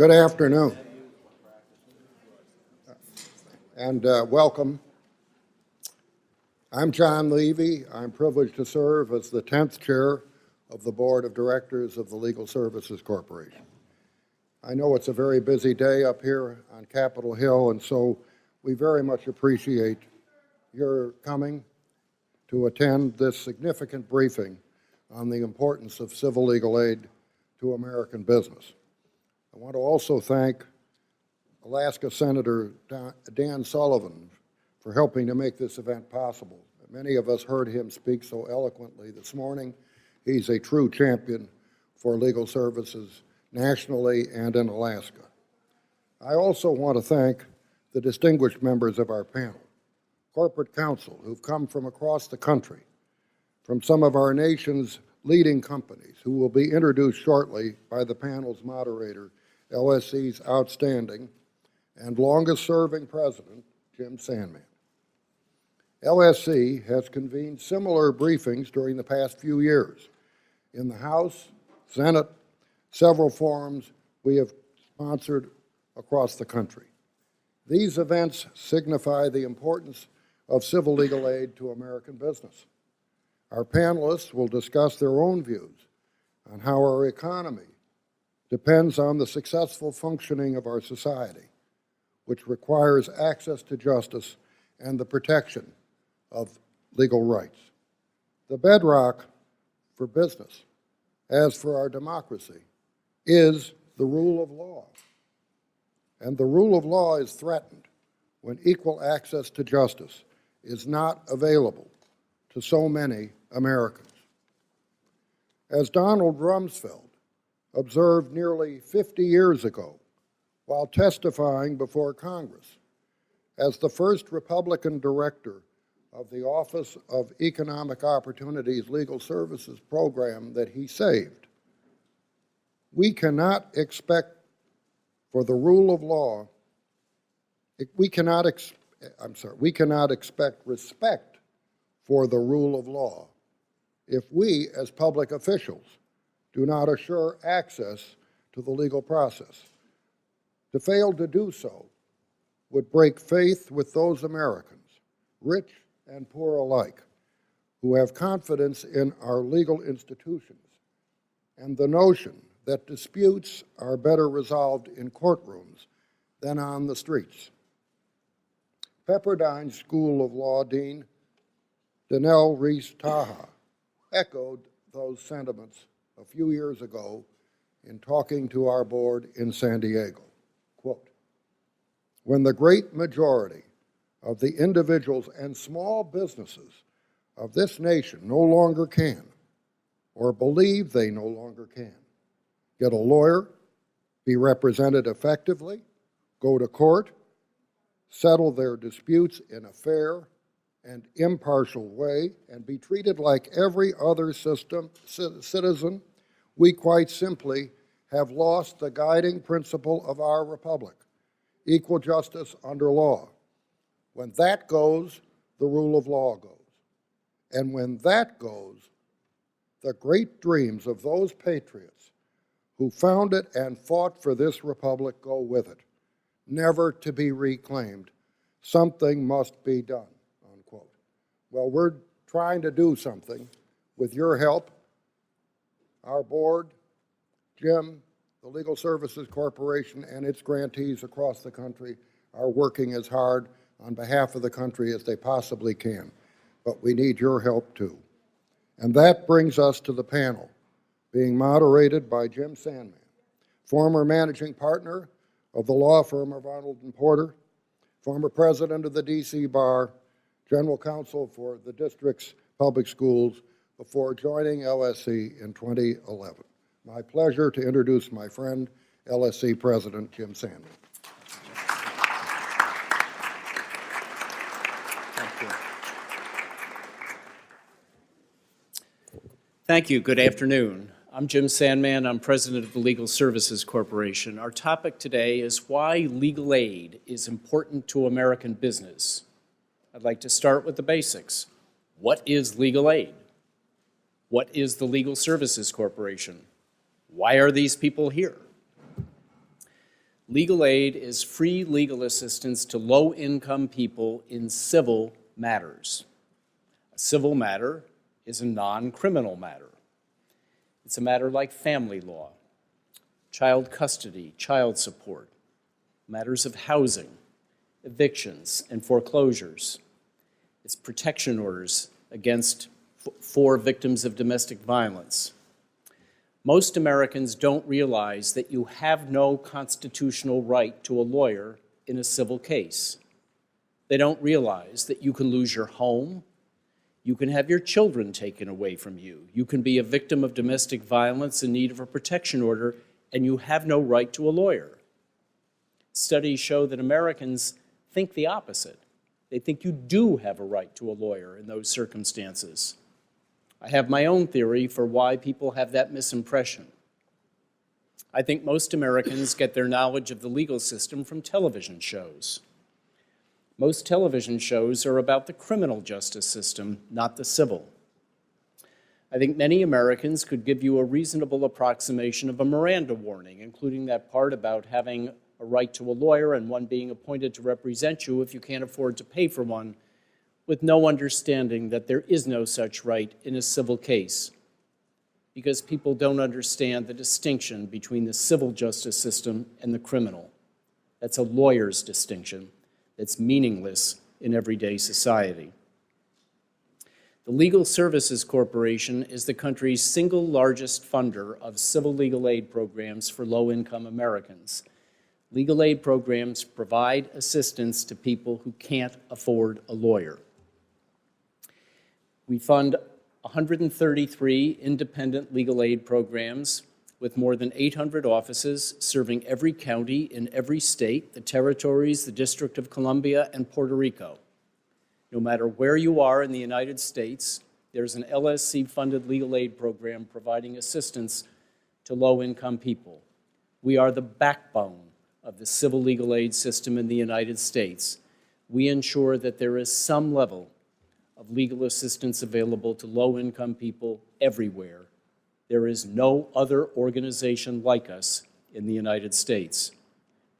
Good afternoon, and welcome. I'm John Levy. I'm privileged to serve as the 10th chair of the Board of Directors of the Legal Services Corporation. I know it's a very busy day up here on Capitol Hill, and so we very much appreciate your coming to attend this significant briefing on the importance of civil legal aid to American business. I want to also thank Alaska Senator Dan Sullivan for helping to make this event possible. Many of us heard him speak so eloquently this morning. He's a true champion for legal services nationally and in Alaska. I also want to thank the distinguished members of our panel, corporate counsel who've come from across the country, from some of our nation's leading companies who will be introduced shortly by the panel's moderator, LSC's outstanding and longest-serving president, Jim Sandman. LSC has convened similar briefings during the past few years. In the House, Senate, several forums we have sponsored across the country. These events signify the importance of civil legal aid to American business. Our panelists will discuss their own views on how our economy depends on the successful functioning of our society, which requires access to justice and the protection of legal rights. The bedrock for business, as for our democracy, is the rule of law. And the rule of law is threatened when equal access to justice is not available to so many Americans. As Donald Rumsfeld observed nearly 50 years ago while testifying before Congress as the first Republican director of the Office of Economic Opportunities Legal Services program that he saved, we cannot expect for the rule of law, we cannot expect respect for the rule of law if we, as public officials, do not assure access to the legal process. To fail to do so would break faith with those Americans, rich and poor alike, who have confidence in our legal institutions and the notion that disputes are better resolved in courtrooms than on the streets. Pepperdine School of Law Dean Danelle Reese Taha echoed those sentiments a few years ago in talking to our board in San Diego. Quote, "When the great majority of the individuals and small businesses of this nation no longer can, or believe they no longer can, get a lawyer, be represented effectively, go to court, settle their disputes in a fair and impartial way, and be treated like every other citizen, we quite simply have lost the guiding principle of our republic, equal justice under law. When that goes, the rule of law goes. And when that goes, the great dreams of those patriots who founded and fought for this republic go with it, never to be reclaimed. Something must be done," unquote. Well, we're trying to do something with your help. Our board, Jim, the Legal Services Corporation, and its grantees across the country are working as hard on behalf of the country as they possibly can. But we need your help too. And that brings us to the panel, being moderated by Jim Sandman, former managing partner of the law firm of Arnold & Porter, former president of the D.C. Bar, general counsel for the district's public schools before joining LSC in 2011. My pleasure to introduce my friend, LSC President Jim Sandman. Thank you. Good afternoon. I'm Jim Sandman. I'm president of the Legal Services Corporation. Our topic today is why legal aid is important to American business. I'd like to start with the basics. What is legal aid? What is the Legal Services Corporation? Why are these people here? Legal aid is free legal assistance to low-income people in civil matters. A civil matter is a non-criminal matter. It's a matter like family law, child custody, child support, matters of housing, evictions, and foreclosures. It's protection orders for victims of domestic violence. Most Americans don't realize that you have no constitutional right to a lawyer in a civil case. They don't realize that you can lose your home, you can have your children taken away from you, you can be a victim of domestic violence in need of a protection order, and you have no right to a lawyer. Studies show that Americans think the opposite. They think you do have a right to a lawyer in those circumstances. I have my own theory for why people have that misimpression. I think most Americans get their knowledge of the legal system from television shows. Most television shows are about the criminal justice system, not the civil. I think many Americans could give you a reasonable approximation of a Miranda warning, including that part about having a right to a lawyer and one being appointed to represent you if you can't afford to pay for one, with no understanding that there is no such right in a civil case, because people don't understand the distinction between the civil justice system and the criminal. That's a lawyer's distinction that's meaningless in everyday society. The Legal Services Corporation is the country's single largest funder of civil legal aid programs for low-income Americans. Legal aid programs provide assistance to people who can't afford a lawyer. We fund 133 independent legal aid programs with more than 800 offices serving every county in every state, the territories, the District of Columbia, and Puerto Rico. No matter where you are in the United States, there's an LSC-funded legal aid program providing assistance to low-income people. We are the backbone of the civil legal aid system in the United States. We ensure that there is some level of legal assistance available to low-income people everywhere. There is no other organization like us in the United States.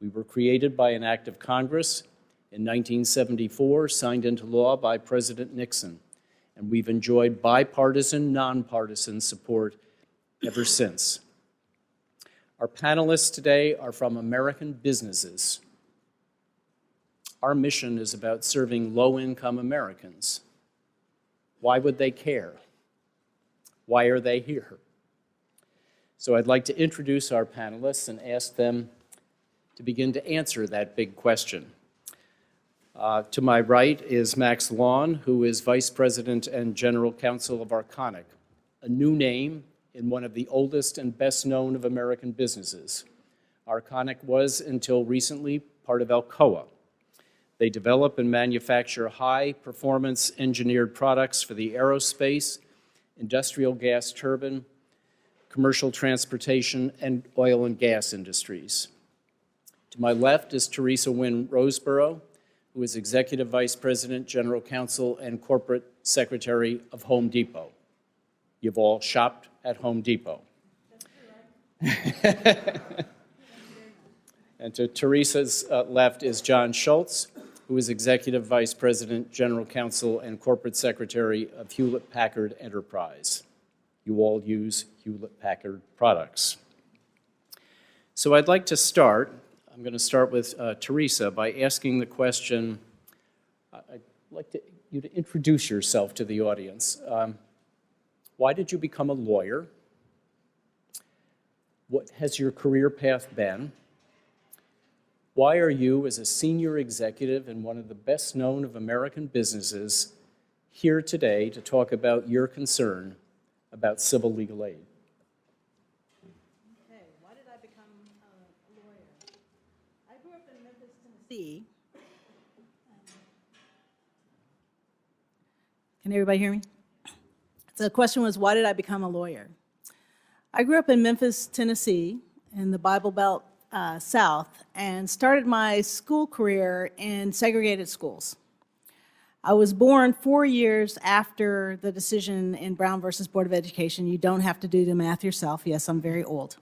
We were created by an act of Congress in 1974, signed into law by President Nixon, and we've enjoyed bipartisan, nonpartisan support ever since. Our panelists today are from American businesses. Our mission is about serving low-income Americans. Why would they care? Why are they here? So I'd like to introduce our panelists and ask them to begin to answer that big question. To my right is Max Lawn, who is Vice President and General Counsel of Arconic, a new name in one of the oldest and best known of American businesses. Arconic was, until recently, part of Alcoa. They develop and manufacture high-performance engineered products for the aerospace, industrial gas turbine, commercial transportation, and oil and gas industries. To my left is Teresa Wynn Roseborough, who is Executive Vice President, General Counsel, and Corporate Secretary of Home Depot. You've all shopped at Home Depot. And to Teresa's left is John Schultz, who is Executive Vice President, General Counsel, and Corporate Secretary of Hewlett-Packard Enterprise. You all use Hewlett-Packard products. So I'd like to start, I'm going to start with Teresa by asking the question, I'd like you to introduce yourself to the audience. Why did you become a lawyer? What has your career path been? Why are you, as a senior executive in one of the best known of American businesses, here today to talk about your concern about civil legal aid? Okay, why did I become a lawyer? I grew up in Memphis, Tennessee. Can everybody hear me? So the question was, why did I become a lawyer? I grew up in Memphis, Tennessee, in the Bible Belt South, and started my school career in segregated schools. I was born 4 years after the decision in Brown versus Board of Education. You don't have to do the math yourself. Yes, I'm very old.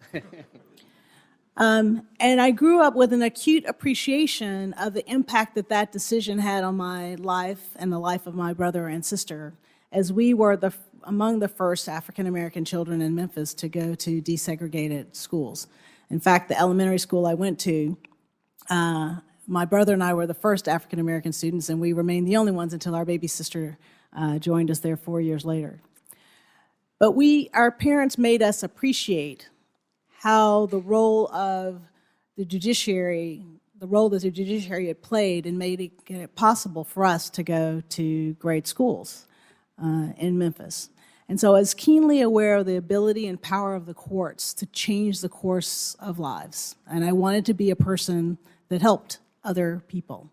And I grew up with an acute appreciation of the impact that that decision had on my life and the life of my brother and sister, as we were among the first African-American children in Memphis to go to desegregated schools. In fact, the elementary school I went to, my brother and I were the first African-American students, and we remained the only ones until our baby sister joined us there 4 years later. But our parents made us appreciate how the role of the judiciary, the role that the judiciary had played in making it possible for us to go to great schools in Memphis. And so I was keenly aware of the ability and power of the courts to change the course of lives. And I wanted to be a person that helped other people.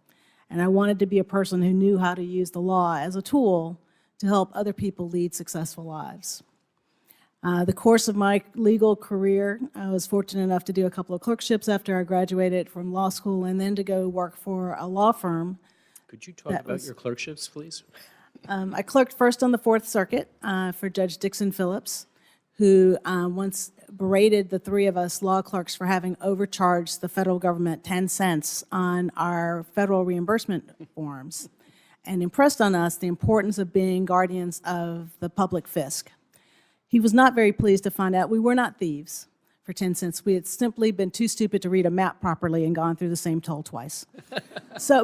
And I wanted to be a person who knew how to use the law as a tool to help other people lead successful lives. The course of my legal career, I was fortunate enough to do a couple of clerkships after I graduated from law school and then to go work for a law firm. Could you talk about your clerkships, please? I clerked first on the Fourth Circuit for Judge Dixon Phillips, who once berated the three of us law clerks for having overcharged the federal government 10 cents on our federal reimbursement forms, and impressed on us the importance of being guardians of the public fisc. He was not very pleased to find out we were not thieves for 10 cents. We had simply been too stupid to read a map properly and gone through the same toll twice.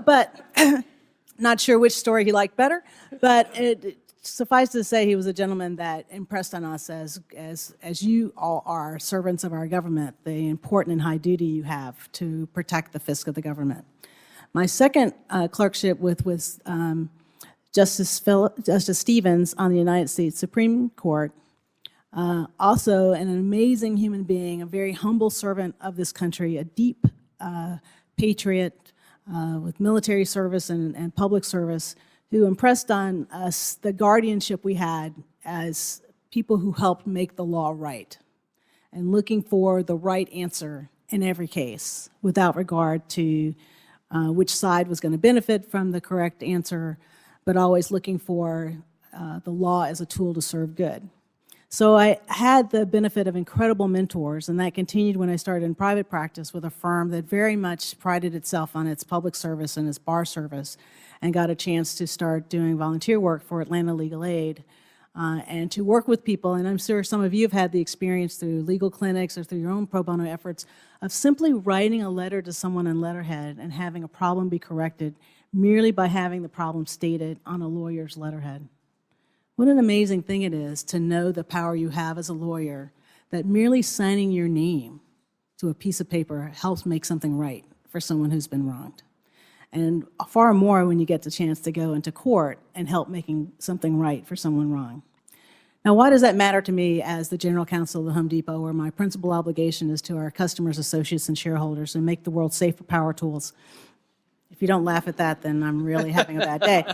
But not sure which story he liked better, but suffice to say he was a gentleman that impressed on us as you all are servants of our government, the important and high duty you have to protect the fisc of the government. My second clerkship was Justice Stevens on the United States Supreme Court. Also an amazing human being, a very humble servant of this country, a deep patriot with military service and public service, who impressed on us the guardianship we had as people who helped make the law right and looking for the right answer in every case without regard to which side was going to benefit from the correct answer, but always looking for the law as a tool to serve good. So I had the benefit of incredible mentors, and that continued when I started in private practice with a firm that very much prided itself on its public service and its bar service, and got a chance to start doing volunteer work for Atlanta Legal Aid, and to work with people. And I'm sure some of you have had the experience through legal clinics or through your own pro bono efforts of simply writing a letter to someone on letterhead and having a problem be corrected merely by having the problem stated on a lawyer's letterhead. What an amazing thing it is to know the power you have as a lawyer, that merely signing your name to a piece of paper helps make something right for someone who's been wronged. And far more when you get the chance to go into court and help making something right for someone wrong. Now, why does that matter to me as the General Counsel of the Home Depot, where my principal obligation is to our customers, associates, and shareholders and make the world safe for power tools? If you don't laugh at that, then I'm really having a bad day.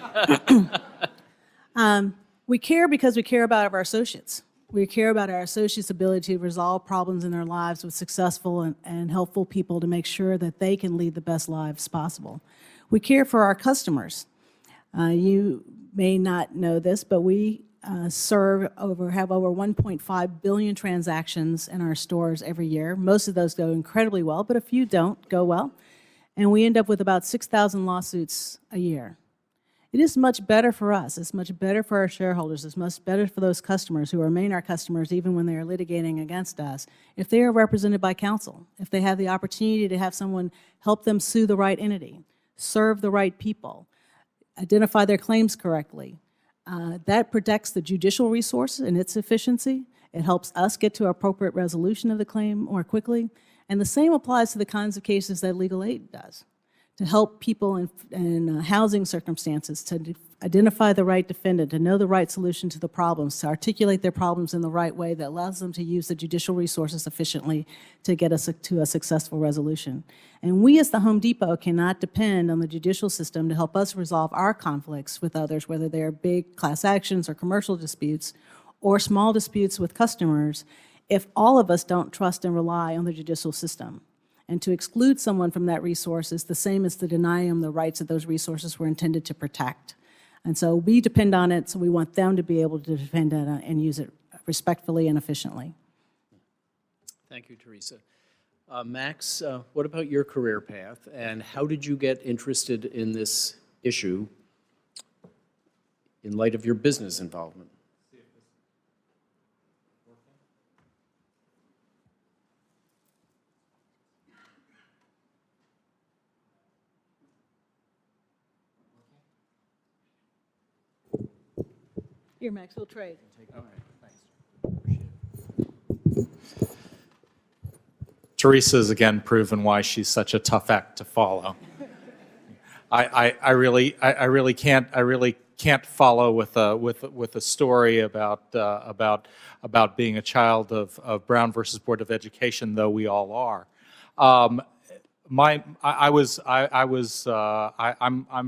We care because we care about our associates. We care about our associates' ability to resolve problems in their lives with successful and helpful people to make sure that they can lead the best lives possible. We care for our customers. You may not know this, but we have over 1.5 billion transactions in our stores every year. Most of those go incredibly well, but a few don't go well. And we end up with about 6,000 lawsuits a year. It is much better for us. It's much better for our shareholders. It's much better for those customers who remain our customers even when they are litigating against us, if they are represented by counsel, if they have the opportunity to have someone help them sue the right entity, serve the right people, identify their claims correctly. That protects the judicial resource and its efficiency. It helps us get to appropriate resolution of the claim more quickly. And the same applies to the kinds of cases that legal aid does, to help people in housing circumstances, to identify the right defendant, to know the right solution to the problems, to articulate their problems in the right way that allows them to use the judicial resources efficiently to get us to a successful resolution. And we as the Home Depot cannot depend on the judicial system to help us resolve our conflicts with others, whether they're big class actions or commercial disputes or small disputes with customers, if all of us don't trust and rely on the judicial system. And to exclude someone from that resource is the same as to deny them the rights that those resources were intended to protect. And so we depend on it, so we want them to be able to defend it and use it respectfully and efficiently. Thank you, Teresa. Max, what about your career path, and how did you get interested in this issue in light of your business involvement? Here, Max, we'll trade. Teresa's again proven why she's such a tough act to follow. I really can't follow with a story about being a child of Brown versus Board of Education, though we all are. I'm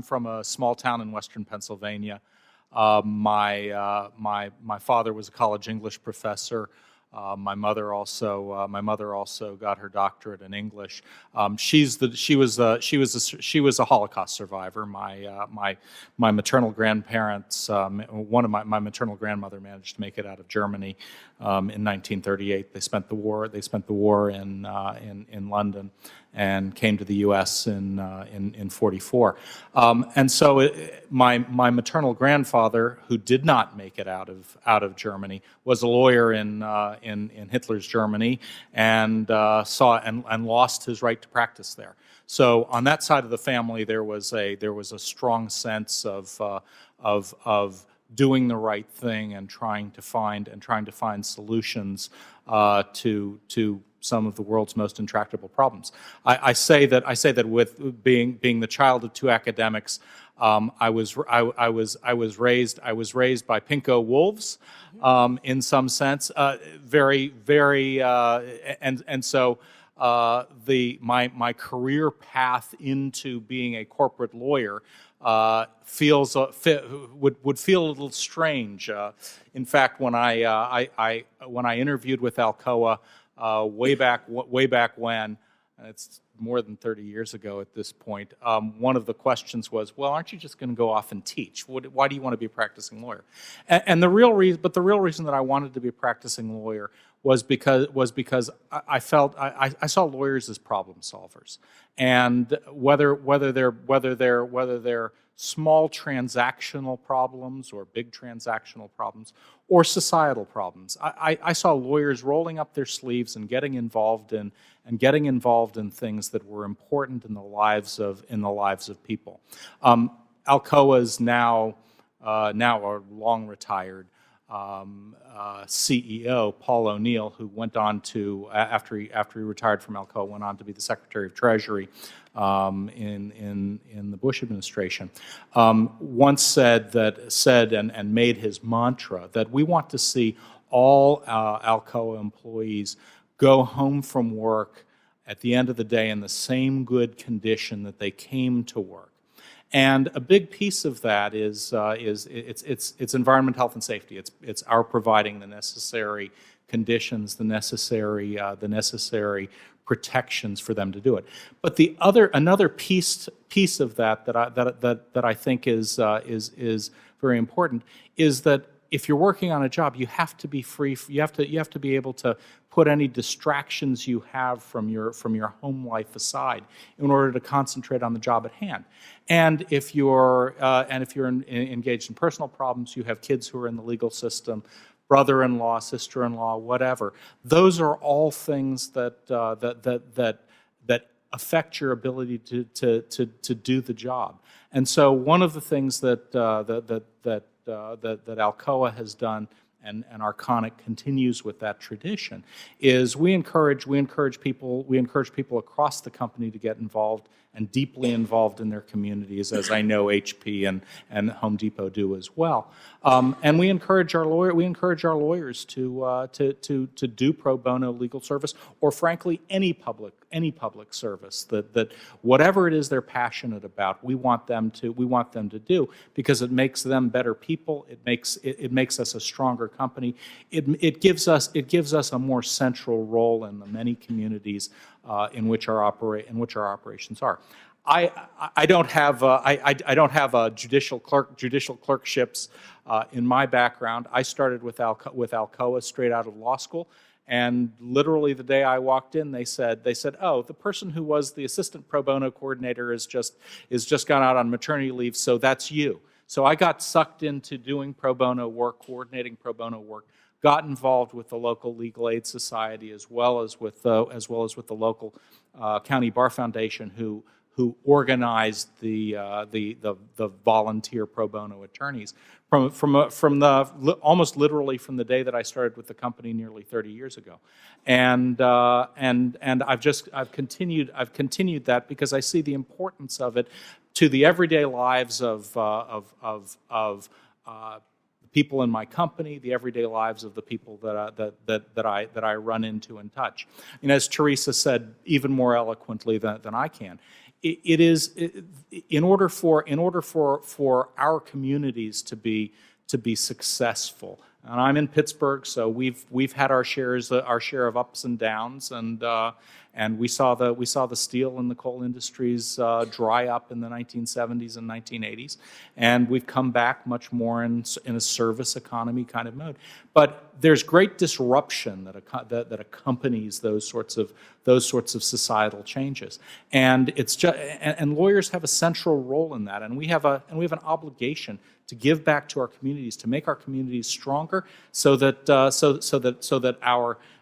from a small town in Western Pennsylvania. My father was a college English professor. My mother also got her doctorate in English. She was a Holocaust survivor. My maternal grandparents, one of my maternal grandmother managed to make it out of Germany in 1938. They spent the war in London and came to the U.S. in 44. And so my maternal grandfather, who did not make it out of Germany, was a lawyer in Hitler's Germany and lost his right to practice there. So on that side of the family, there was a strong sense of doing the right thing and trying to find solutions to some of the world's most intractable problems. I say that with being the child of two academics, I was raised by Pinko wolves, in some sense, and so my career path into being a corporate lawyer would feel a little strange. In fact, when I interviewed with Alcoa way back when, and it's more than 30 years ago at this point, one of the questions was, well, aren't you just going to go off and teach? Why do you want to be a practicing lawyer? And the real reason that I wanted to be a practicing lawyer was because I felt I saw lawyers as problem solvers, and whether they're small transactional problems or big transactional problems or societal problems, I saw lawyers rolling up their sleeves and getting involved in things that were important in the lives of people. Alcoa's now a long retired CEO, Paul O'Neill, who went on to, after he retired from Alcoa, went on to be the Secretary of Treasury in the Bush administration, once said and made his mantra that we want to see all Alcoa employees go home from work at the end of the day in the same good condition that they came to work. And a big piece of that is it's environment, health, and safety. It's our providing the necessary conditions, the necessary protections for them to do it. But another piece of that I think is very important is that if you're working on a job, you have to be free. You have to be able to put any distractions you have from your home life aside in order to concentrate on the job at hand. And if you're engaged in personal problems, you have kids who are in the legal system, brother-in-law, sister-in-law, whatever. Those are all things that affect your ability to do the job. And so one of the things that Alcoa has done, and Arconic continues with that tradition, is we encourage people across the company to get involved and deeply involved in their communities, as I know HP and Home Depot do as well. And we encourage our lawyers to do pro bono legal service, or frankly any public service that whatever it is they're passionate about, we want them to do, because it makes them better people. It makes us a stronger company. It gives us a more central role in the many communities in which our operations are. I don't have judicial clerkships in my background. I started with Alcoa straight out of law school, And literally the day I walked in, they said, oh, the person who was the assistant pro bono coordinator is just gone out on maternity leave, so that's you. So I got sucked into doing pro bono work, coordinating pro bono work, got involved with the local legal aid society as well as with the local county bar foundation, who organized the volunteer pro bono attorneys almost literally from the day that I started with the company nearly 30 years ago, and I've continued that because I see the importance of it to the everyday lives of people in my company, the everyday lives of the people that I run into and touch. And as Teresa said, even more eloquently than I can, in order for our communities to be successful. And I'm in Pittsburgh, so we've had our share of ups and downs, and we saw the steel and the coal industries dry up in the 1970s and 1980s, and we've come back much more in a service economy kind of mode. But there's great disruption that accompanies those sorts of societal changes, and and lawyers have a central role in that, and we have an obligation to give back to our communities, to make our communities stronger, so that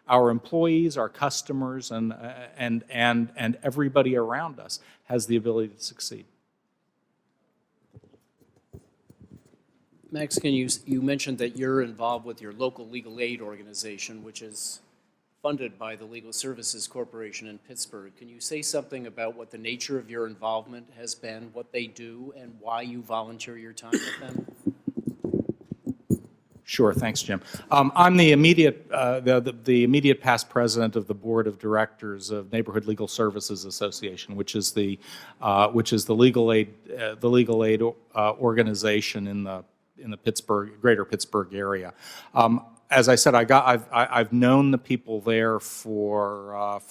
our employees, our customers, and everybody around us has the ability to succeed. Max, you mentioned that you're involved with your local legal aid organization, which is funded by the Legal Services Corporation in Pittsburgh. Can you say something about what the nature of your involvement has been, what they do, and why you volunteer your time with them? Sure, thanks, Jim. I'm the immediate past president of the board of directors of Neighborhood Legal Services Association, which is the legal aid organization in the greater Pittsburgh area. As I said, I've known the people there for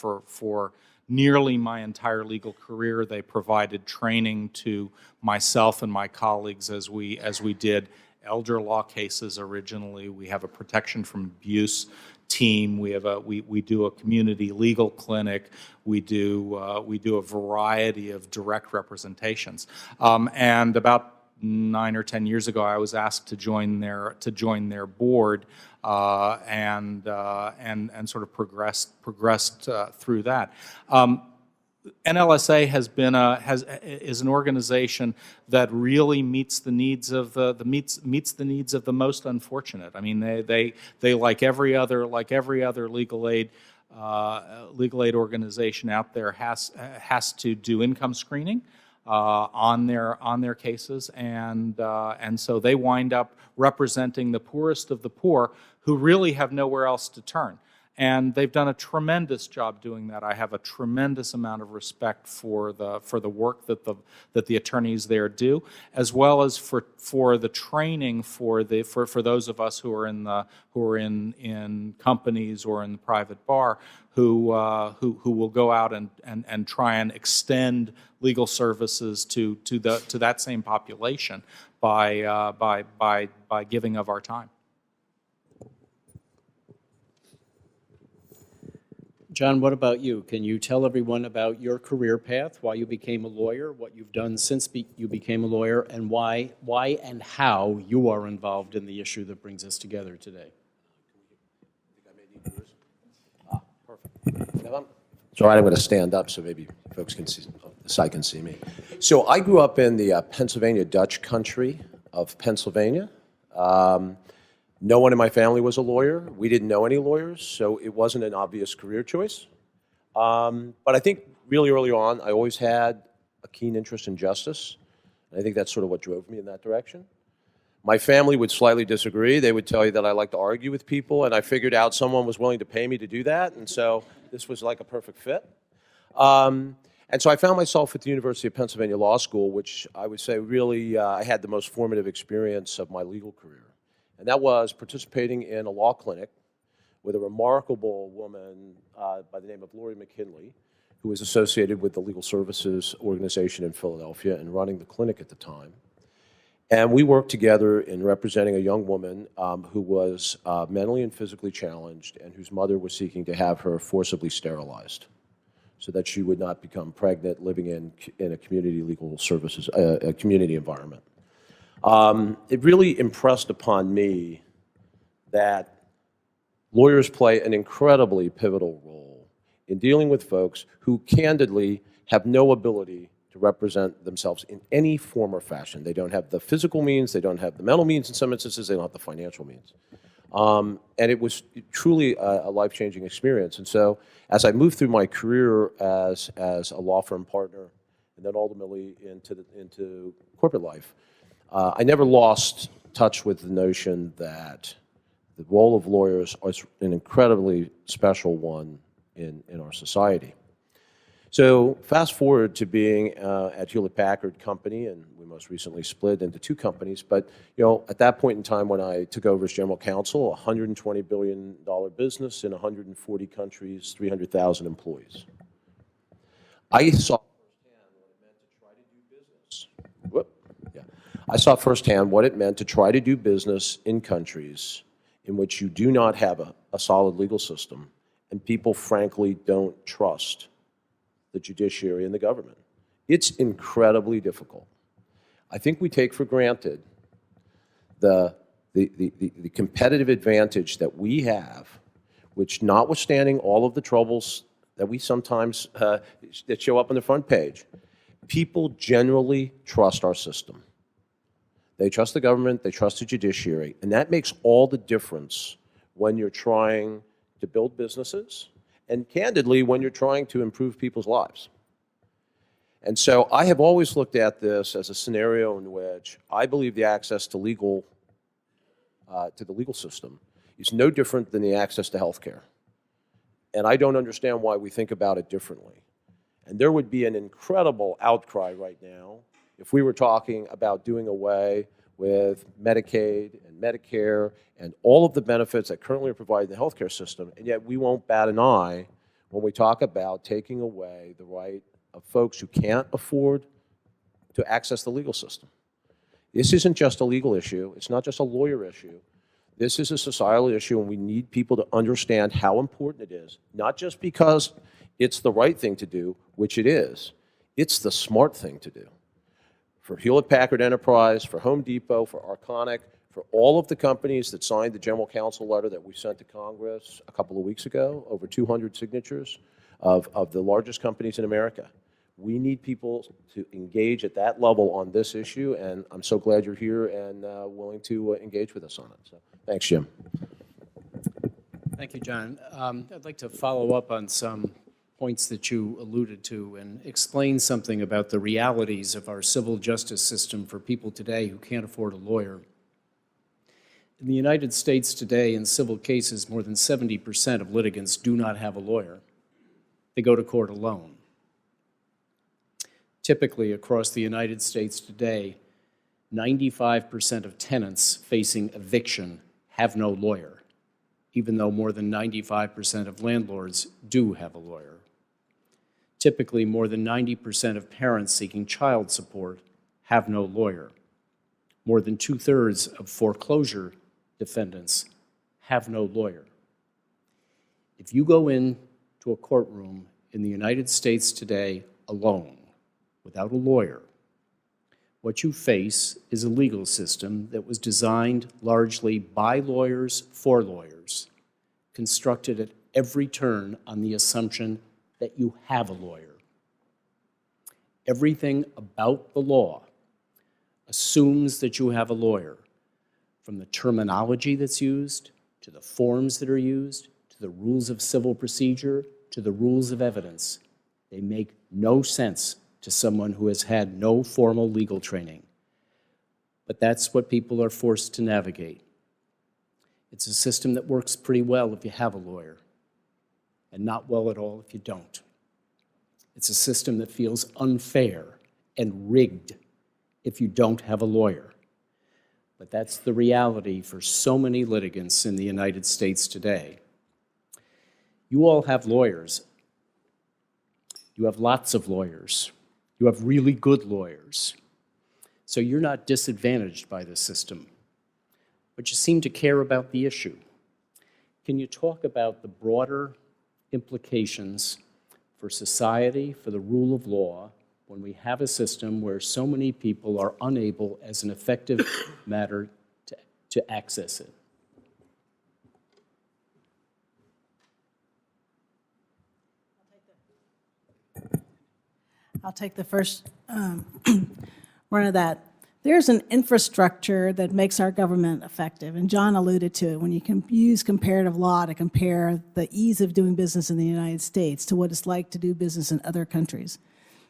nearly my entire legal career. They provided training to myself and my colleagues as we did elder law cases originally. We have a protection from abuse team. We do a community legal clinic. We do a variety of direct representations. And about 9 or 10 years ago, I was asked to join their board and sort of progressed through that. NLSA is an organization that really meets the needs of the most unfortunate. I mean, they like every other legal aid organization out there has to do income screening on their cases, and so they wind up representing the poorest of the poor who really have nowhere else to turn. And they've done a tremendous job doing that. I have a tremendous amount of respect for the work that the attorneys there do, as well as for the training for those of us who are in companies or in the private bar who will go out and try and extend legal services to that same population by giving of our time. John, what about you? Can you tell everyone about your career path, why you became a lawyer, what you've done since you became a lawyer, and why and how you are involved in the issue that brings us together today? Perfect. So I'm going to stand up so maybe folks can see, the side can see me. So I grew up in the Pennsylvania Dutch country of Pennsylvania. No one in my family was a lawyer. We didn't know any lawyers, so it wasn't an obvious career choice. But I think really early on, I always had a keen interest in justice. And I think that's sort of what drove me in that direction. My family would slightly disagree. They would tell you that I like to argue with people, and I figured out someone was willing to pay me to do that, and so this was like a perfect fit. And so I found myself at the University of Pennsylvania Law School, which I would say really I had the most formative experience of my legal career. And that was participating in a law clinic with a remarkable woman by the name of Lori McKinley, who was associated with the Legal Services Organization in Philadelphia and running the clinic at the time. And we worked together in representing a young woman who was mentally and physically challenged and whose mother was seeking to have her forcibly sterilized so that she would not become pregnant living in a community legal services, a community environment. It really impressed upon me that lawyers play an incredibly pivotal role in dealing with folks who candidly have no ability to represent themselves in any form or fashion. They don't have the physical means, they don't have the mental means in some instances, they don't have the financial means. And it was truly a life-changing experience. And so as I moved through my career as a law firm partner and then ultimately into corporate life, I never lost touch with the notion that the role of lawyers is an incredibly special one in our society. So fast forward to being at Hewlett-Packard Company, and we most recently split into two companies. But at that point in time when I took over as general counsel, a $120 billion business in 140 countries, 300,000 employees. I saw I saw firsthand what it meant to try to do business in countries in which you do not have a solid legal system, and people frankly don't trust the judiciary and the government. It's incredibly difficult. I think we take for granted the competitive advantage that we have, which notwithstanding all of the troubles that we sometimes, that show up on the front page, people generally trust our system. They trust the government, they trust the judiciary, and that makes all the difference when you're trying to build businesses and candidly when you're trying to improve people's lives. And so I have always looked at this as a scenario in which I believe the access to the legal system is no different than the access to health care. And I don't understand why we think about it differently. And there would be an incredible outcry right now if we were talking about doing away with Medicaid and Medicare and all of the benefits that currently are provided in the healthcare system, and yet we won't bat an eye when we talk about taking away the right of folks who can't afford to access the legal system. This isn't just a legal issue. It's not just a lawyer issue. This is a societal issue, and we need people to understand how important it is, not just because it's the right thing to do, which it is. It's the smart thing to do. For Hewlett-Packard Enterprise, for Home Depot, for Arconic, for all of the companies that signed the general counsel letter that we sent to Congress a couple of weeks ago, over 200 signatures of the largest companies in America. We need people to engage at that level on this issue, and I'm so glad you're here and willing to engage with us on it. So, thanks, Jim. Thank you, John. I'd like to follow up on some points that you alluded to and explain something about the realities of our civil justice system for people today who can't afford a lawyer. In the United States today, in civil cases, more than 70% of litigants do not have a lawyer. They go to court alone. Typically, across the United States today, 95% of tenants facing eviction have no lawyer, even though more than 95% of landlords do have a lawyer. Typically, more than 90% of parents seeking child support have no lawyer. More than 2/3 of foreclosure defendants have no lawyer. If you go into a courtroom in the United States today alone, without a lawyer, what you face is a legal system that was designed largely by lawyers for lawyers, constructed at every turn on the assumption that you have a lawyer. Everything about the law assumes that you have a lawyer, from the terminology that's used, to the forms that are used, to the rules of civil procedure, to the rules of evidence. They make no sense to someone who has had no formal legal training. But that's what people are forced to navigate. It's a system that works pretty well if you have a lawyer, and not well at all if you don't. It's a system that feels unfair and rigged if you don't have a lawyer. But that's the reality for so many litigants in the United States today. You all have lawyers. You have lots of lawyers. You have really good lawyers. So you're not disadvantaged by the system, but you seem to care about the issue. Can you talk about the broader implications for society, for the rule of law, when we have a system where so many people are unable, as an effective matter, to access it? I'll take the first run of that. There's an infrastructure that makes our government effective, and John alluded to it. When you can use comparative law to compare the ease of doing business in the United States to what it's like to do business in other countries.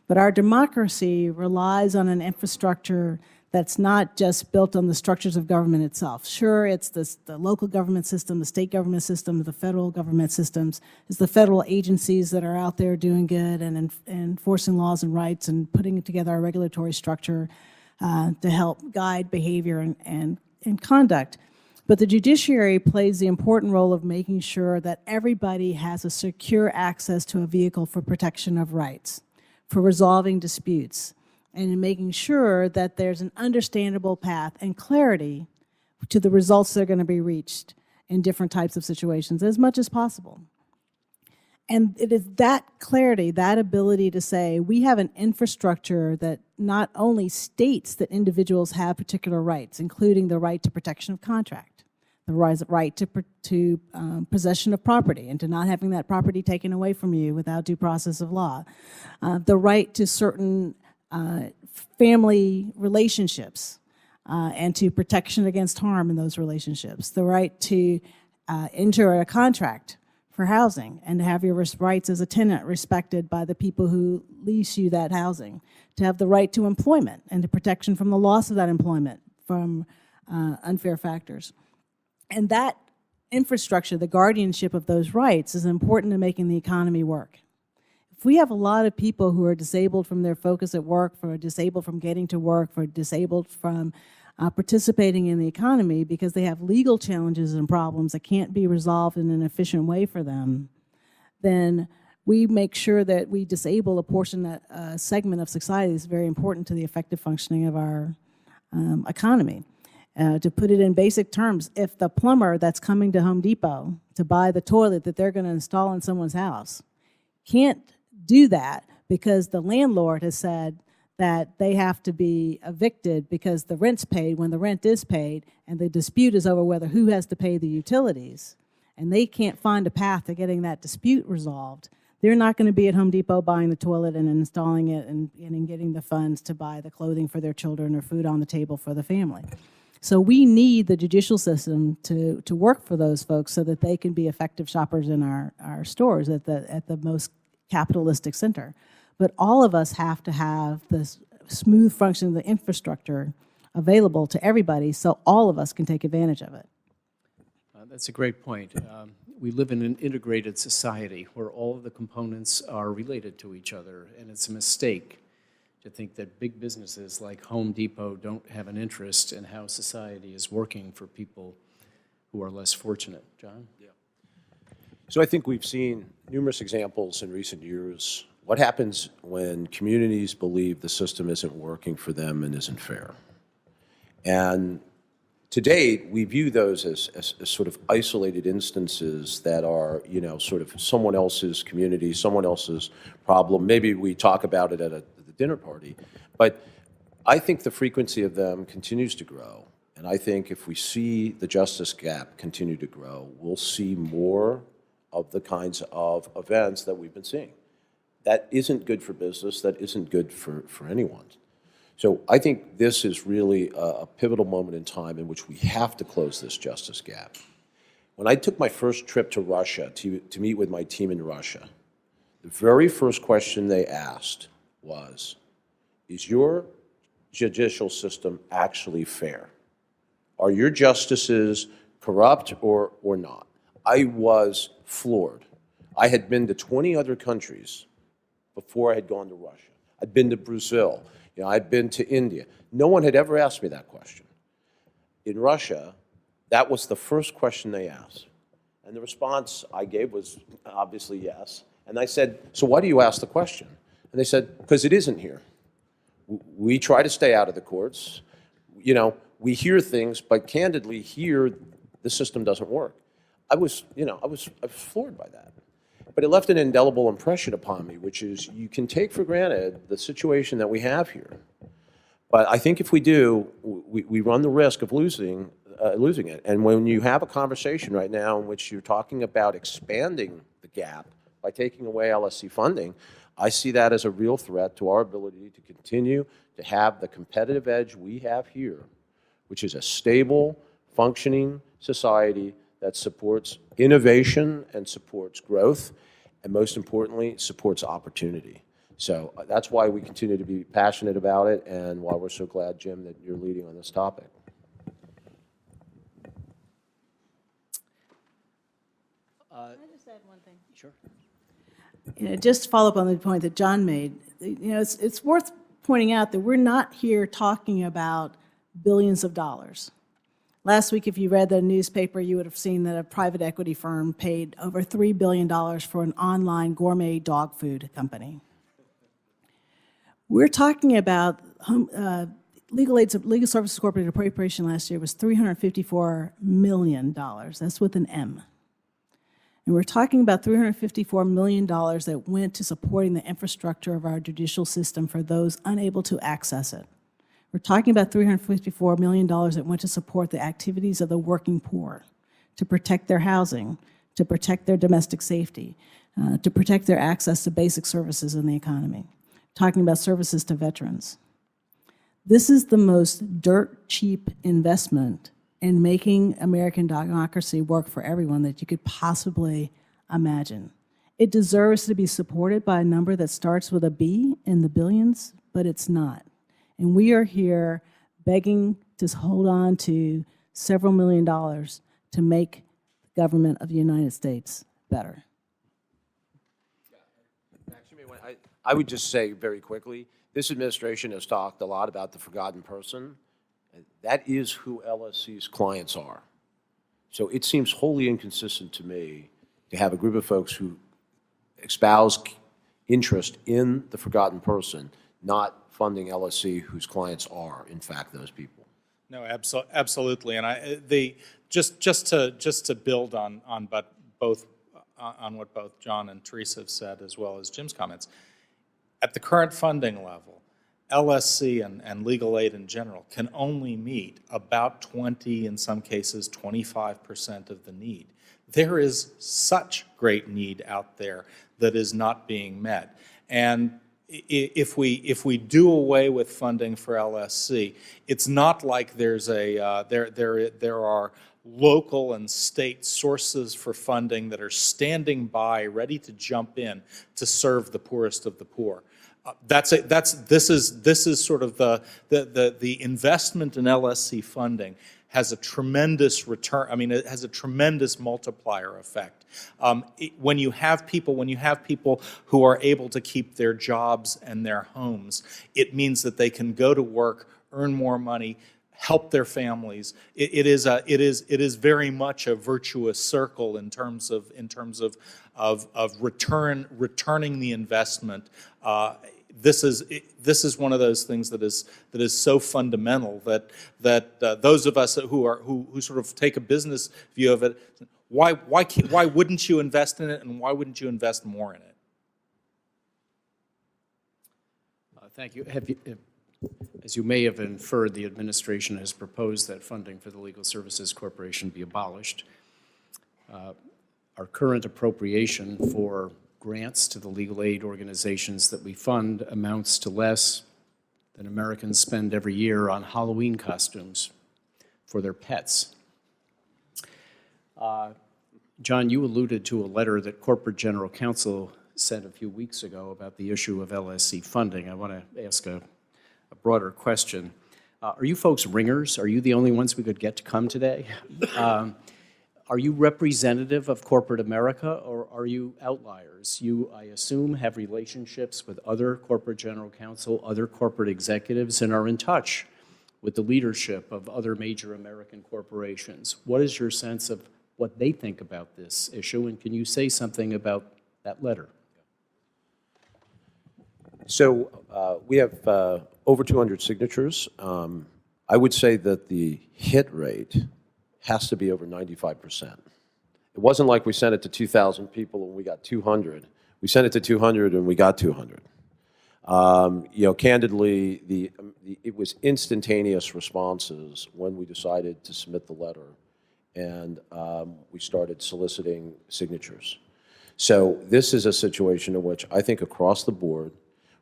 But our democracy relies on an infrastructure that's not just built on the structures of government itself. Sure, it's the local government system, the state government system, the federal government systems. It's the federal agencies that are out there doing good and enforcing laws and rights and putting together a regulatory structure to help guide behavior and conduct. But the judiciary plays the important role of making sure that everybody has a secure access to a vehicle for protection of rights, for resolving disputes, and in making sure that there's an understandable path and clarity to the results that are going to be reached in different types of situations as much as possible. And it is that clarity, that ability to say, we have an infrastructure that not only states that individuals have particular rights, including the right to protection of contract, the right to possession of property and to not having that property taken away from you without due process of law, the right to certain family relationships and to protection against harm in those relationships, the right to enter a contract for housing and to have your rights as a tenant respected by the people who lease you that housing, to have the right to employment and the protection from the loss of that employment from unfair factors. And that infrastructure, the guardianship of those rights, is important to making the economy work. If we have a lot of people who are disabled from their focus at work, for disabled from getting to work, for disabled from participating in the economy because they have legal challenges and problems that can't be resolved in an efficient way for them, then we make sure that we disable a portion, that segment of society that's very important to the effective functioning of our economy. To put it in basic terms, if the plumber that's coming to Home Depot to buy the toilet that they're going to install in someone's house can't do that because the landlord has said that they have to be evicted because the rent's paid when the rent is paid, and the dispute is over whether who has to pay the utilities, and they can't find a path to getting that dispute resolved, they're not going to be at Home Depot buying the toilet and installing it and getting the funds to buy the clothing for their children or food on the table for the family. So we need the judicial system to work for those folks so that they can be effective shoppers in our stores at the most capitalistic center. But all of us have to have this smooth function of the infrastructure available to everybody so all of us can take advantage of it. That's a great point. We live in an integrated society where all of the components are related to each other, and it's a mistake to think that big businesses like Home Depot don't have an interest in how society is working for people who are less fortunate. John? Yeah. So I think we've seen numerous examples in recent years. What happens when communities believe the system isn't working for them and isn't fair? And to date, we view those as sort of isolated instances that are, sort of someone else's community, someone else's problem. Maybe we talk about it at the dinner party. But I think the frequency of them continues to grow. And I think if we see the justice gap continue to grow, we'll see more of the kinds of events that we've been seeing. That isn't good for business. That isn't good for anyone. So I think this is really a pivotal moment in time in which we have to close this justice gap. When I took my first trip to Russia to meet with my team in Russia, the very first question they asked was, is your judicial system actually fair? Are your justices corrupt or not? I was floored. I had been to 20 other countries before I had gone to Russia. I'd been to Brazil. I'd been to India. No one had ever asked me that question. In Russia, that was the first question they asked. And the response I gave was obviously yes. And I said, so why do you ask the question? And they said, because it isn't here. We try to stay out of the courts. You know, we hear things, but candidly, here the system doesn't work. I was floored by that. But it left an indelible impression upon me, which is you can take for granted the situation that we have here. But I think if we do, we run the risk of losing it. And when you have a conversation right now in which you're talking about expanding the gap by taking away LSC funding, I see that as a real threat to our ability to continue to have the competitive edge we have here, which is a stable, functioning society that supports innovation and supports growth, and most importantly, supports opportunity. So that's why we continue to be passionate about it, and why we're so glad, Jim, that you're leading on this topic. Can I just add one thing? Sure. Just to follow up on the point that John made, it's worth pointing out that we're not here talking about billions of dollars. Last week, if you read the newspaper, you would have seen that a private equity firm paid over $3 billion for an online gourmet dog food company. We're talking about Legal Services Corporation appropriation last year was $354 million. That's with an M. And we're talking about $354 million that went to supporting the infrastructure of our judicial system for those unable to access it. We're talking about $354 million that went to support the activities of the working poor, to protect their housing, to protect their domestic safety, to protect their access to basic services in the economy. Talking about services to veterans. This is the most dirt-cheap investment in making American democracy work for everyone that you could possibly imagine. It deserves to be supported by a number that starts with a B in the billions, but it's not. And we are here begging to hold on to several $million to make the government of the United States better. I would just say very quickly, this administration has talked a lot about the forgotten person. And that is who LSC's clients are. So it seems wholly inconsistent to me to have a group of folks who espouse interest in the forgotten person, not funding LSC, whose clients are, in fact, those people. No, absolutely. And just to build on what both John and Teresa have said, as well as Jim's comments, at the current funding level, LSC and legal aid in general can only meet about 20, in some cases 25% of the need. There is such great need out there that is not being met. And if we do away with funding for LSC, it's not like there are local and state sources for funding that are standing by, ready to jump in to serve the poorest of the poor. This is sort of the investment in LSC funding has a tremendous return. I mean, it has a tremendous multiplier effect. When you have people who are able to keep their jobs and their homes, it means that they can go to work, earn more money, help their families. It is very much a virtuous circle in terms of returning the investment. This is one of those things that is so fundamental that those of us who sort of take a business view of it, why wouldn't you invest in it, and why wouldn't you invest more in it? Thank you. As you may have inferred, the administration has proposed that funding for the Legal Services Corporation be abolished. Our current appropriation for grants to the legal aid organizations that we fund amounts to less than Americans spend every year on Halloween costumes for their pets. John, you alluded to a letter that Corporate General Counsel sent a few weeks ago about the issue of LSC funding. I want to ask a broader question. Are you folks ringers? Are you the only ones we could get to come today? Are you representative of corporate America, or are you outliers? You, I assume, have relationships with other corporate general counsel, other corporate executives, and are in touch with the leadership of other major American corporations. What is your sense of what they think about this issue, and can you say something about that letter? So We have over 200 signatures. I would say that the hit rate has to be over 95%. It wasn't like we sent it to 2,000 people and we got 200. We sent it to 200 and we got 200. Candidly, it was instantaneous responses when we decided to submit the letter, and we started soliciting signatures. So this is a situation in which I think across the board,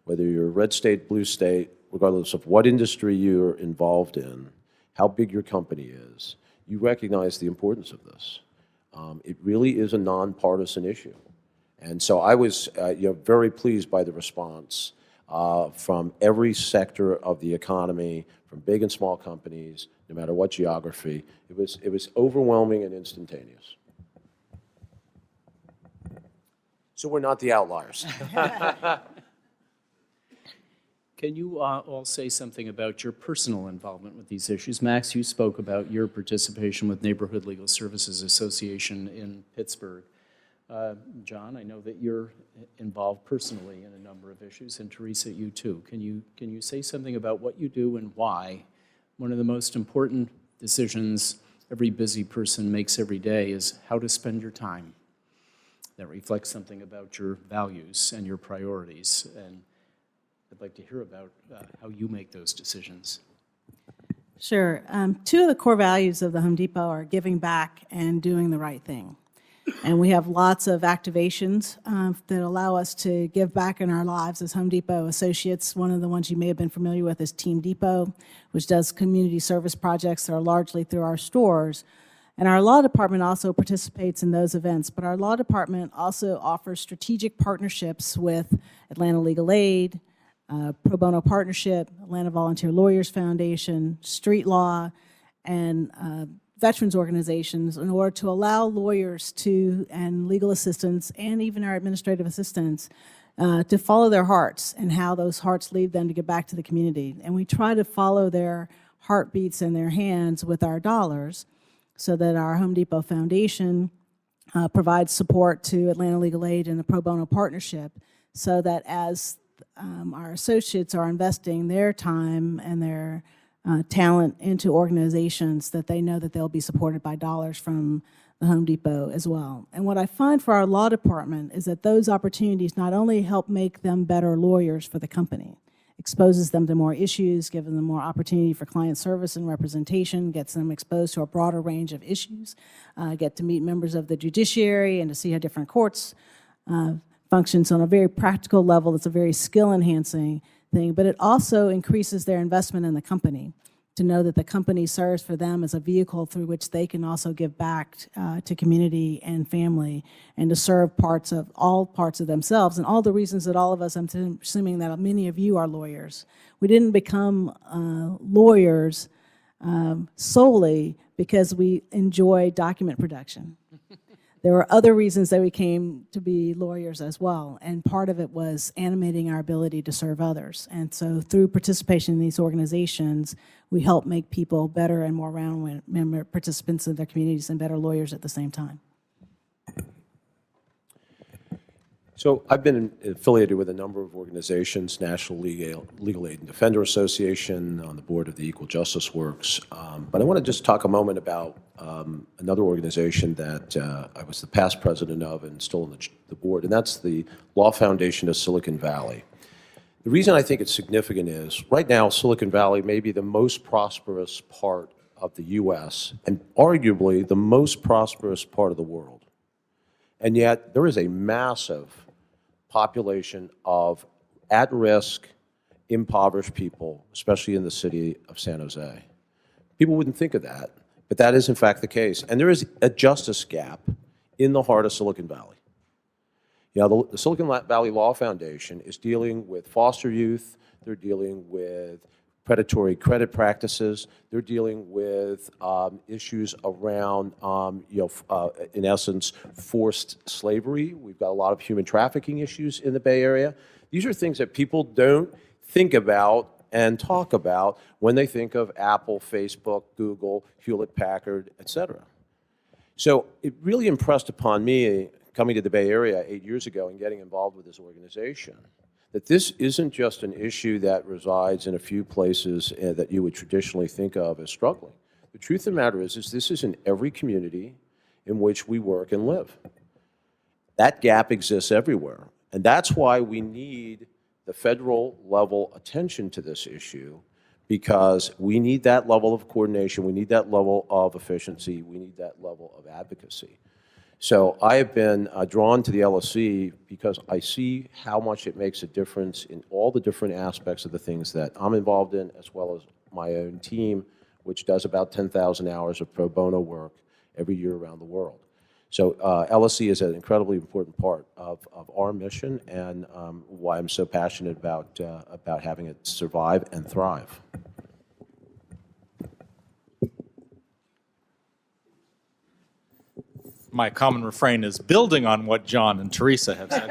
whether you're a red state, blue state, regardless of what industry you're involved in, how big your company is, you recognize the importance of this. It really is a nonpartisan issue. And so I was very pleased by the response from every sector of the economy, from big and small companies, no matter what geography. It was overwhelming and instantaneous. So we're not the outliers. Can you all say something about your personal involvement with these issues? Max, you spoke about your participation with Neighborhood Legal Services Association in Pittsburgh. John, I know that you're involved personally in a number of issues, and Teresa, you too. Can you say something about what you do and why? One of the most important decisions every busy person makes every day is how to spend your time. That reflects something about your values and your priorities, and I'd like to hear about how you make those decisions. Sure. Two of the core values of the Home Depot are giving back and doing the right thing. And we have lots of activations that allow us to give back in our lives as Home Depot associates. One of the ones you may have been familiar with is Team Depot, which does community service projects that are largely through our stores. And our law department also participates in those events. But our law department also offers strategic partnerships with Atlanta Legal Aid, Pro Bono Partnership, Atlanta Volunteer Lawyers Foundation, Street Law, and veterans organizations in order to allow lawyers and legal assistants and even our administrative assistants to follow their hearts and how those hearts lead them to give back to the community. And we try to follow their heartbeats and their hands with our dollars so that our Home Depot Foundation provides support to Atlanta Legal Aid and the Pro Bono Partnership so that as our associates are investing their time and their talent into organizations that they know that they'll be supported by dollars from the Home Depot as well. And what I find for our law department is that those opportunities not only help make them better lawyers for the company, exposes them to more issues, gives them more opportunity for client service and representation, gets them exposed to a broader range of issues, get to meet members of the judiciary and to see how different courts functions on a very practical level. It's a very skill-enhancing thing, but it also increases their investment in the company to know that the company serves for them as a vehicle through which they can also give back to community and family and to serve all parts of themselves. And all the reasons that all of us, I'm assuming that many of you are lawyers. We didn't become lawyers solely because we enjoy document production. There were other reasons that we came to be lawyers as well, and part of it was animating our ability to serve others. And so through participation in these organizations, we help make people better and more round member participants in their communities and better lawyers at the same time. So I've been affiliated with a number of organizations, National Legal Aid and Defender Association, on the board of the Equal Justice Works. But I want to just talk a moment about another organization that I was the past president of and still on the board, and that's the Law Foundation of Silicon Valley. The reason I think it's significant is right now Silicon Valley may be the most prosperous part of the U.S. and arguably the most prosperous part of the world. And yet there is a massive population of at-risk, impoverished people, especially in the city of San Jose. People wouldn't think of that, but that is in fact the case. And there is a justice gap in the heart of Silicon Valley. You know, the Silicon Valley Law Foundation is dealing with foster youth, they're dealing with predatory credit practices, they're dealing with issues around, in essence, forced slavery. We've got a lot of human trafficking issues in the Bay Area. These are things that people don't think about and talk about when they think of Apple, Facebook, Google, Hewlett-Packard, et cetera. So it really impressed upon me, coming to the Bay Area 8 years ago and getting involved with this organization, that this isn't just an issue that resides in a few places that you would traditionally think of as struggling. The truth of the matter is this is in every community in which we work and live. That gap exists everywhere. And that's why we need the federal level attention to this issue, because we need that level of coordination, we need that level of efficiency, we need that level of advocacy. So I have been drawn to the LSC because I see how much it makes a difference in all the different aspects of the things that I'm involved in, as well as my own team, which does about 10,000 hours of pro bono work every year around the world. So LSC is an incredibly important part of our mission, and why I'm so passionate about having it survive and thrive. My common refrain is building on what John and Teresa have said.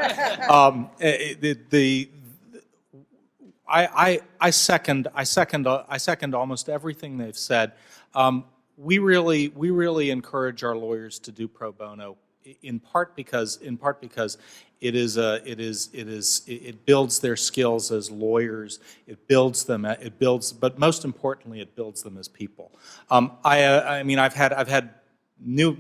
I second almost everything they've said. We really encourage our lawyers to do pro bono, in part because it builds their skills as lawyers. It builds them. But most importantly, it builds them as people. I mean, I've had new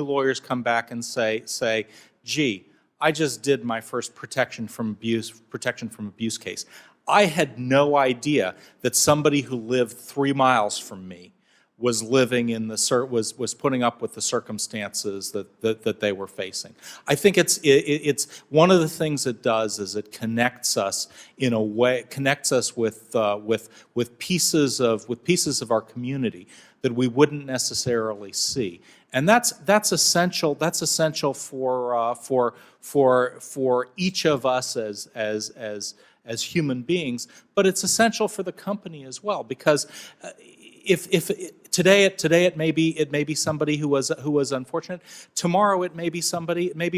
lawyers come back and say, gee, I just did my first protection from abuse case. I had no idea that somebody who lived 3 miles from me was living in was putting up with the circumstances that they were facing. I think it's one of the things it does is it connects us in a way, connects us with pieces of our community that we wouldn't necessarily see, and that's essential. That's essential for each of us as human beings, but it's essential for the company as well, because if today it may be somebody who was unfortunate. Tomorrow it may be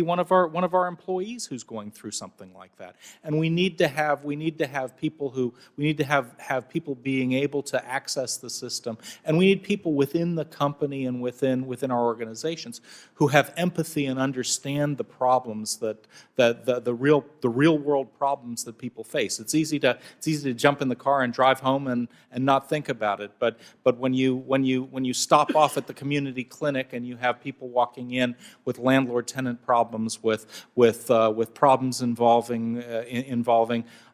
one of our employees who's going through something like that. And we need to have people being able to access the system, and we need people within the company and within our organizations who have empathy and understand the problems that the real world problems that people face. It's easy to jump in the car and drive home and not think about it, but when you stop off at the community clinic and you have people walking in with landlord-tenant problems, with problems involving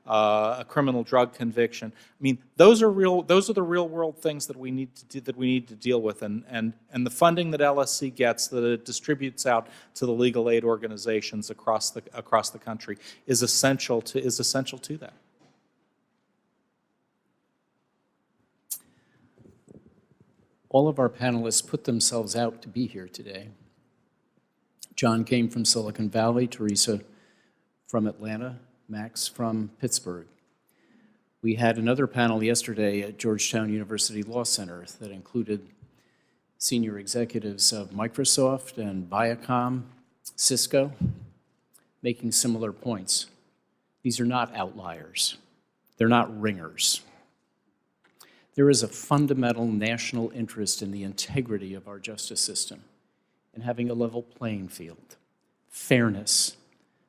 a criminal drug conviction, I mean, those are the real world things that we need to deal with, and the funding that LSC gets, that it distributes out to the legal aid organizations across the country, is essential to that. All of our panelists put themselves out to be here today. John came from Silicon Valley, Teresa from Atlanta, Max from Pittsburgh. We had another panel yesterday at Georgetown University Law Center that included senior executives of Microsoft and Viacom, Cisco, making similar points. These are not outliers. They're not ringers. There is a fundamental national interest in the integrity of our justice system and having a level playing field, fairness.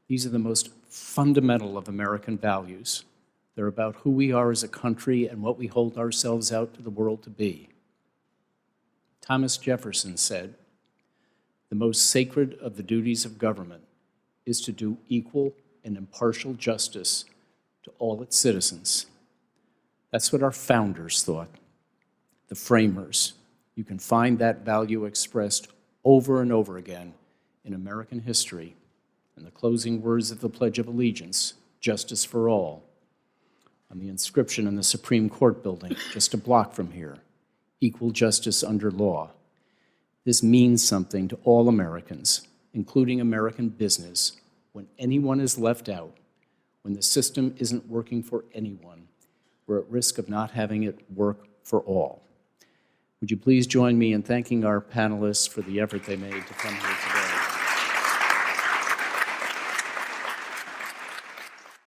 These are the most fundamental of American values. They're about who we are as a country and what we hold ourselves out to the world to be. Thomas Jefferson said, "The most sacred of the duties of government is to do equal and impartial justice to all its citizens." That's what our founders thought, the framers. You can find that value expressed over and over again in American history in the closing words of the Pledge of Allegiance, "Justice for all," on the inscription in the Supreme Court building just a block from here, "Equal justice under law." This means something to all Americans, including American business, when anyone is left out, when the system isn't working for anyone. We're at risk of not having it work for all. Would you please join me in thanking our panelists for the effort they made to come here today?